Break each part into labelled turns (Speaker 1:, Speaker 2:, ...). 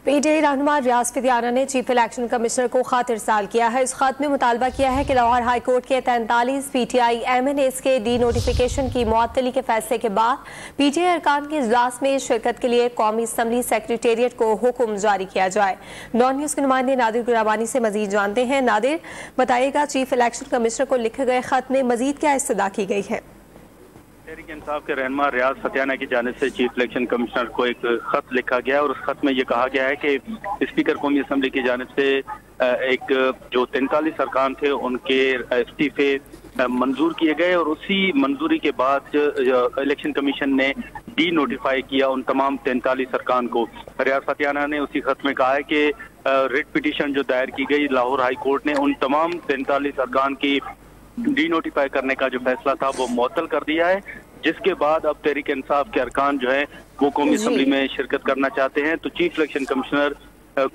Speaker 1: PTI रहनुमा रियाज फिदियाना ने chief election commissioner को खत इरसाल किया है। इस खत में मुतालबा किया है कि लाहौर हाई कोर्ट के 43 पीटीआई एमएनएस के डी नोटिफिकेशन की मुअत्तली के फैसले के बाद पीटीआई अरकान के इजलास में शिरकत के लिए कौमी असम्बली सेक्रेटेरिएट को हुक्म जारी किया जाए। नॉन न्यूज के नुमाइंदे नादिर गुराबानी से मजीद जानते हैं। नादिर, बताइएगा, चीफ इलेक्शन कमिश्नर को लिखे गए खत में मजीद क्या इस्तदा की गई है?
Speaker 2: तहरीक इंसाफ के रहनुमा रियाज फिदियाना की जानिब से चीफ इलेक्शन कमिश्नर को एक खत लिखा गया है और उस खत में ये कहा गया है कि स्पीकर कौमी असम्बली की जानिब से एक जो 43 अरकान थे उनके इस्तीफे मंजूर किए गए और उसी मंजूरी के बाद इलेक्शन कमीशन ने डी नोटिफाई किया उन तमाम 43 अरकान को। रियाज फिदियाना ने उसी खत में कहा है कि रिट पिटीशन जो दायर की गई लाहौर हाई कोर्ट ने उन तमाम 43 अरकान की डी नोटिफाई करने का जो फैसला था वो मुअत्तल कर दिया है, जिसके बाद अब तहरीक इंसाफ के अरकान जो है वो कौमी असम्बली में शिरकत करना चाहते हैं। तो चीफ इलेक्शन कमिश्नर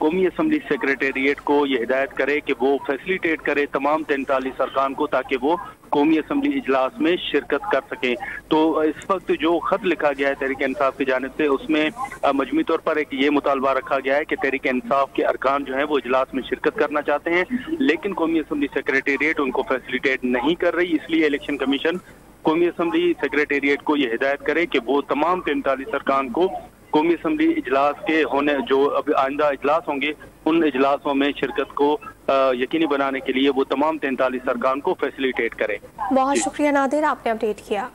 Speaker 2: कौमी असम्बली सेक्रेटेरिएट को ये हिदायत करे कि वो फैसिलिटेट करे तमाम 43 अरकान को, ताकि वो कौमी असम्बली इजलास में शिरकत कर सकें। तो इस वक्त जो खत लिखा गया है तहरीक इंसाफ की जानिब से, उसमें मजमूई तौर पर एक ये मुतालबा रखा गया है कि तहरीक इंसाफ के अरकान जो है वो इजलास में शिरकत करना चाहते हैं, लेकिन कौमी असम्बली सेक्रेटेरिएट उनको फैसिलिटेट नहीं कर रही। इसलिए इलेक्शन कमीशन कौमी असम्बली सेक्रेटेरिएट को ये हिदायत करे कि वो तमाम 43 अरकान को कौमी असम्बली इजलास के होने जो अब आइंदा इजलास होंगे उन इजलासों में शिरकत को यकीनी बनाने के लिए वो तमाम 43 अरकान को फैसिलिटेट करें।
Speaker 1: बहुत शुक्रिया नादिर, आपने अपडेट किया।